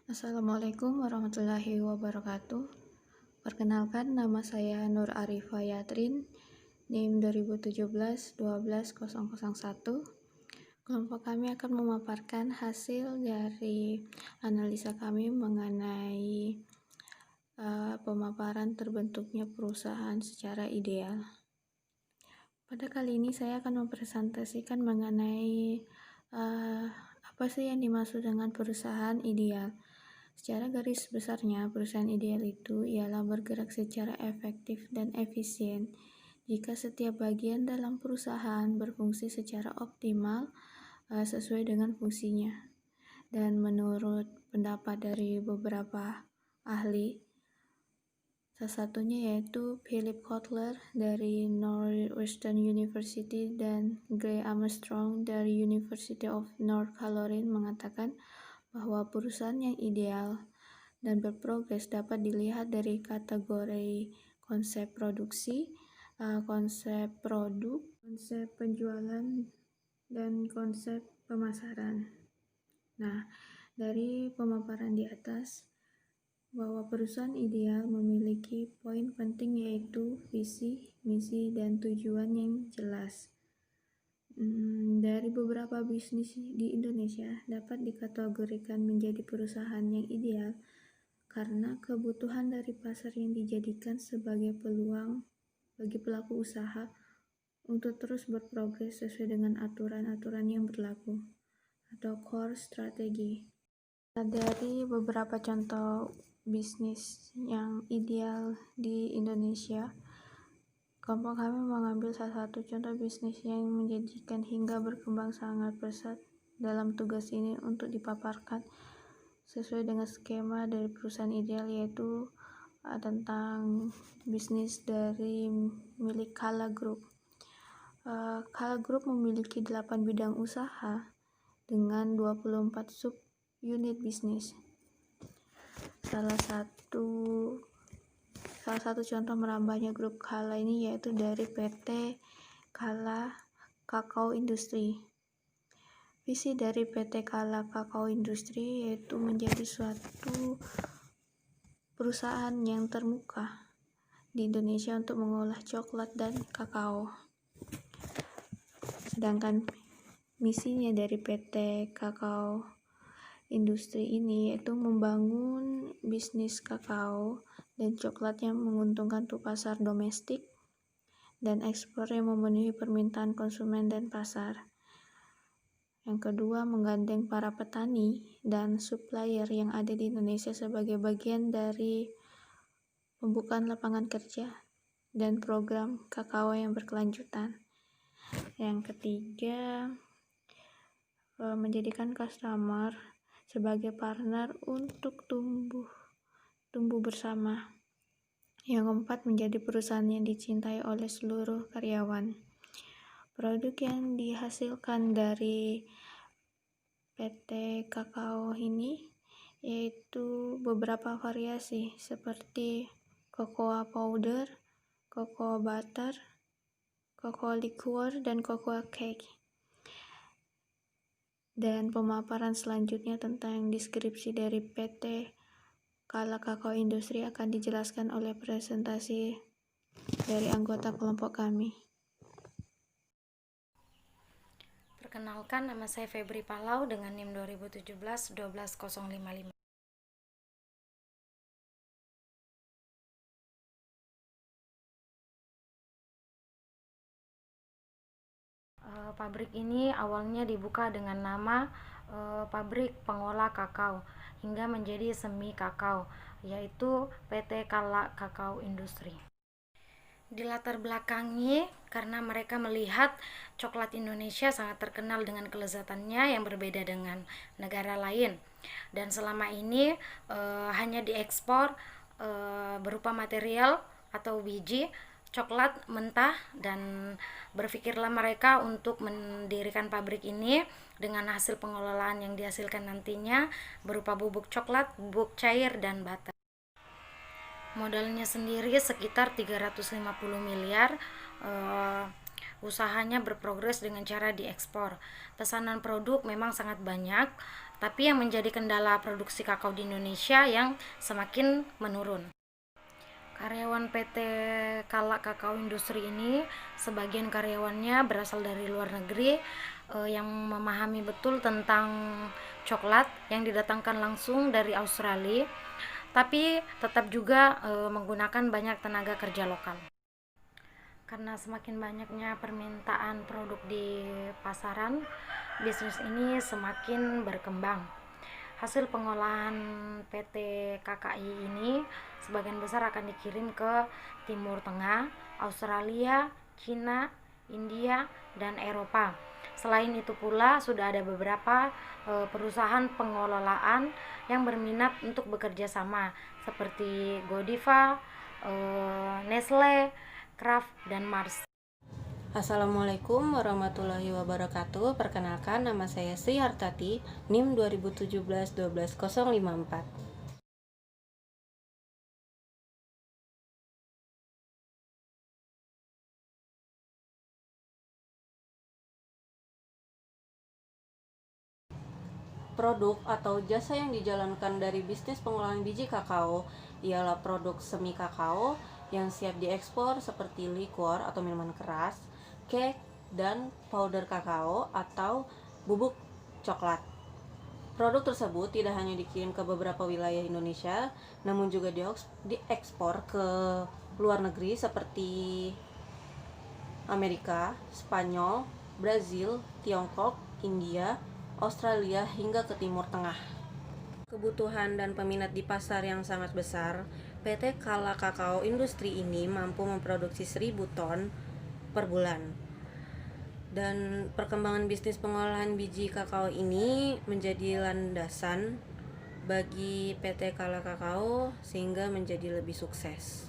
Assalamualaikum warahmatullahi wabarakatuh. Perkenalkan, nama saya Nur Arifah Yatrin, NIM 2017-12001. Kelompok kami akan memaparkan hasil dari analisa kami mengenai pemaparan terbentuknya perusahaan secara ideal. Pada kali ini saya akan mempresentasikan mengenai apa sih yang dimaksud dengan perusahaan ideal. Secara garis besarnya, perusahaan ideal itu ialah bergerak secara efektif dan efisien jika setiap bagian dalam perusahaan berfungsi secara optimal sesuai dengan fungsinya. Dan menurut pendapat dari beberapa ahli, salah satunya yaitu Philip Kotler dari Northwestern University dan Gray Armstrong dari University of North Carolina mengatakan bahwa perusahaan yang ideal dan berprogres dapat dilihat dari kategori konsep produksi, konsep produk, konsep penjualan, dan konsep pemasaran. Nah, dari pemaparan di atas, bahwa perusahaan ideal memiliki poin penting yaitu visi, misi, dan tujuan yang jelas. Dari beberapa bisnis di Indonesia dapat dikategorikan menjadi perusahaan yang ideal karena kebutuhan dari pasar yang dijadikan sebagai peluang bagi pelaku usaha untuk terus berprogres sesuai dengan aturan-aturan yang berlaku atau core strategi. Dari beberapa contoh bisnis yang ideal di Indonesia, kelompok kami mengambil salah satu contoh bisnis yang menjanjikan hingga berkembang sangat pesat dalam tugas ini untuk dipaparkan sesuai dengan skema dari perusahaan ideal, yaitu tentang bisnis dari milik Kala Group. Kala Group memiliki 8 bidang usaha dengan 24 sub unit bisnis. Salah satu contoh merambahnya grup Kala ini yaitu dari PT Kala Kakao Industri. Visi dari PT Kala Kakao Industri yaitu menjadi suatu perusahaan yang termuka di Indonesia untuk mengolah coklat dan kakao. Sedangkan misinya dari PT Kakao Industri ini yaitu membangun bisnis kakao dan coklat yang menguntungkan untuk pasar domestik dan ekspor yang memenuhi permintaan konsumen dan pasar. Yang kedua, menggandeng para petani dan supplier yang ada di Indonesia sebagai bagian dari pembukaan lapangan kerja dan program kakao yang berkelanjutan. Yang ketiga, menjadikan customer sebagai partner untuk tumbuh bersama. Yang keempat, menjadi perusahaan yang dicintai oleh seluruh karyawan. Produk yang dihasilkan dari PT Kakao ini yaitu beberapa variasi seperti cocoa powder, cocoa butter, cocoa liqueur, dan cocoa cake. Dan pemaparan selanjutnya tentang deskripsi dari PT Kala Kakao Industri akan dijelaskan oleh presentasi dari anggota kelompok kami. Perkenalkan, nama saya Febri Palau dengan NIM 2017-12055. Pabrik ini awalnya dibuka dengan nama Pabrik Pengolah Kakao hingga menjadi Semi Kakao, yaitu PT Kala Kakao Industri. Dilatar belakangi karena mereka melihat coklat Indonesia sangat terkenal dengan kelezatannya yang berbeda dengan negara lain, dan selama ini hanya diekspor berupa material atau biji coklat mentah, dan berpikirlah mereka untuk mendirikan pabrik ini dengan hasil pengelolaan yang dihasilkan nantinya berupa bubuk coklat, bubuk cair, dan butter. Modalnya sendiri sekitar 350 miliar Usahanya berprogres dengan cara diekspor. Pesanan produk memang sangat banyak, tapi yang menjadi kendala produksi kakao di Indonesia yang semakin menurun. Karyawan PT Kala Kakao Industri ini, sebagian karyawannya berasal dari luar negeri yang memahami betul tentang coklat yang didatangkan langsung dari Australia, tapi tetap juga menggunakan banyak tenaga kerja lokal. Karena semakin banyaknya permintaan produk di pasaran, bisnis ini semakin berkembang. Hasil pengolahan PT KKI ini sebagian besar akan dikirim ke Timur Tengah, Australia, Cina, India, dan Eropa. Selain itu pula sudah ada beberapa perusahaan pengelolaan yang berminat untuk bekerja sama seperti Godiva, Nestle, Kraft, dan Mars. Assalamualaikum warahmatullahi wabarakatuh. Perkenalkan, nama saya Sri Hartati, NIM 2017-12054. Produk atau jasa yang dijalankan dari bisnis pengolahan biji kakao ialah produk semi kakao yang siap diekspor seperti liquor atau minuman keras, cake, dan powder kakao atau bubuk coklat. Produk tersebut tidak hanya dikirim ke beberapa wilayah Indonesia, namun juga diekspor ke luar negeri seperti Amerika, Spanyol, Brazil, Tiongkok, India, Australia, hingga ke Timur Tengah. Kebutuhan dan peminat di pasar yang sangat besar, PT Kala Kakao Industri ini mampu memproduksi 1.000 ton per bulan. Dan perkembangan bisnis pengolahan biji kakao ini menjadi landasan bagi PT Kala Kakao sehingga menjadi lebih sukses.